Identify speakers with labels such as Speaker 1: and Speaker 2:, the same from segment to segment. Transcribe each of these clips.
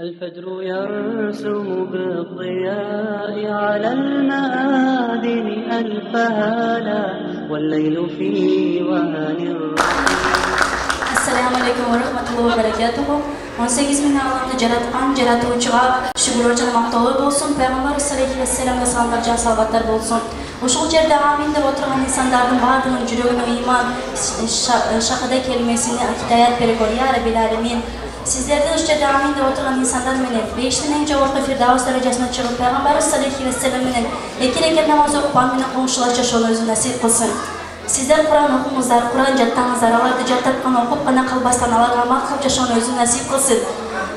Speaker 1: الفجر يرسم بالضياء على المآذن ألف هالا والليل في وهن
Speaker 2: Assalamu alaikum wa rahmatullahi wa barakatuhu. 18.000 Allah'ını yaratkan, yaratuvchiga shukr uchun maqtovli bo'lsin. Payg'ambar sallallohu alayhi vasallamga salomlar, salvatlar bo'lsin. O'sha yerda amin deb o'tirgan insonlarning barining yuragini iymon shahida kelimesini hidayat berib ya Rabbil alamin. Sizlerden üç yerda amin deb o'tirgan insonlar meni 5-ning eng jo'rqi Firdavs darajasine chiqib Payg'ambar sallallohu alayhi vasallamning 2 rakat namoz o'qib meni qo'ng'ishlarcha sho'ni nasib qilsin. Sizler Kur'an okumuzlar, Kur'an jattanızlar, alarda jattatkan okup bana kalbastan alarga amal kılıp yaşayan özü nasip kılsın.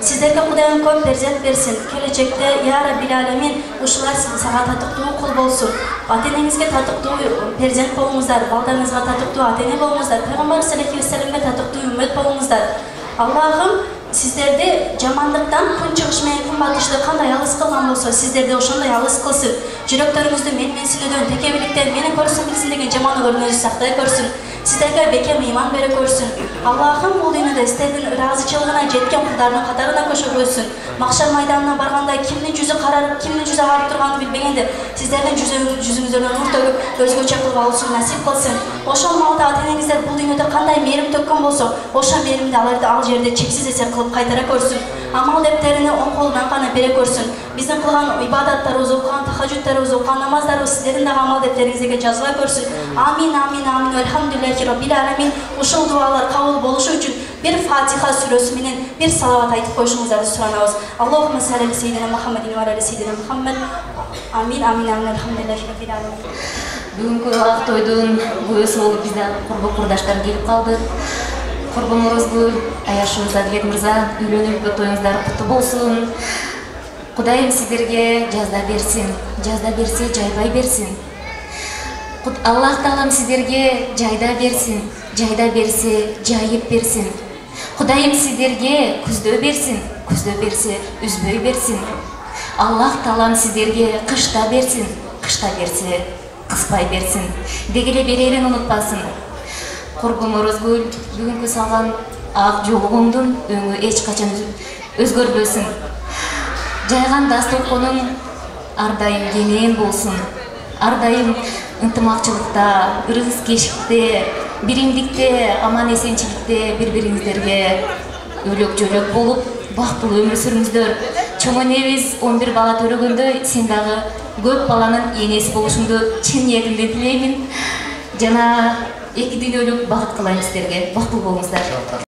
Speaker 2: Sizlerge Kuday'ın köp perzent versin. Gelecekte ya Rabbil Alemin uşular sağa tatıqtığı kul bolsun. Atenenizge tatıqtığı perzent bolunuzlar, baldanızga tatıqtığı atene bolunuzlar, Peygamber sallallahu aleyhi ve sellem'e tatıqtığı ümmet bolunuzlar. Allah'ım sizlerde jamanlıktan kun çıkışmayan kun batışlığı kanday yalız kılman olsa sizlerde oşanda yalız kılsın. Жүрөктөрүңүздү менменсиндөөдөн текебиликтен мени көрсүн билсин деген жаман көрүнүздү сактай көрсүн. Сиздерге бекем ыйман бере көрсүн. Аллахым бул дүйнөдө сиздердин ыраазычылыгына жеткен кулдардын катарына көчө койсун. Макшар майданына барганда кимдин жүзү карарып, кимдин жүзү агарып турганын билбегенде сиздердин жүзүңүздөрдөн нур төгүп өзгөчө кылып алышын насип кылсын. Ошол маалда ата-энеңиздер бул дүйнөдө кандай мээрим төккөн болсо, ошол мээримди аларды ал жерде чексиз эсе кылып кайтара көрсүн. Амал дептерине оң колунан гана бере көрсүн. Биздин кылган ибадаттарыбыз, окуган тахажжуддарыбыз, окуган намаздарыбыз сиздердин дагы амал дептериңизге жазыла көрсүн. Амин, амин, амин. Элхамдулиллахи раббил аламин. Ушул дуалар кабыл болушу үчүн бир Фатиха сүрөсү менен бир салават айтып коюшуңуздарды суранабыз. Аллахумма салли аля сейдина Мухаммадин ва аля сейдина Мухаммад. Амин, амин, амин. Элхамдулиллахи раббил аламин.
Speaker 3: Бүгүнкү ак тойдун көбүсү болуп бизде курбу курдаштар келип калды. Курбуңузду Аяшым Задбек мырза үйлөнүп тоюңуздар куттуу болсун. Кудайым сиздерге жазда берсин, жазда берсе жайбай берсин. Аллах Таалам сиздерге жайда берсин, жайда берсе жайып берсин. Кудайым сиздерге күздө берсин, күздө берсе үзбөй берсин. Аллах Таалам сиздерге кышта берсин, кышта берсе кыспай берсин. Дегеле берерин унутпасын. Курбум Орозгүл бүгүнкү салган ак жолугуңдун өңү эч качан өзгөрбөсүн. Жайган дасторконуң ар дайым кенен болсун. Ар дайым ынтымакчылыкта, ырыс-кешикте, биримдикте, аман-эсенчиликте бири-бириңиздерге өлөк-жөлөк болуп, бактылуу өмүр сүрүңүздөр. Чоң энебиз 11 бала төрөгөндө сен дагы көп баланын энеси болушуңду чын ниетимден тилеймин. Жана 2 дүйнөлүк багыт кылайм сиздерге. Бактылуу болуңуздар.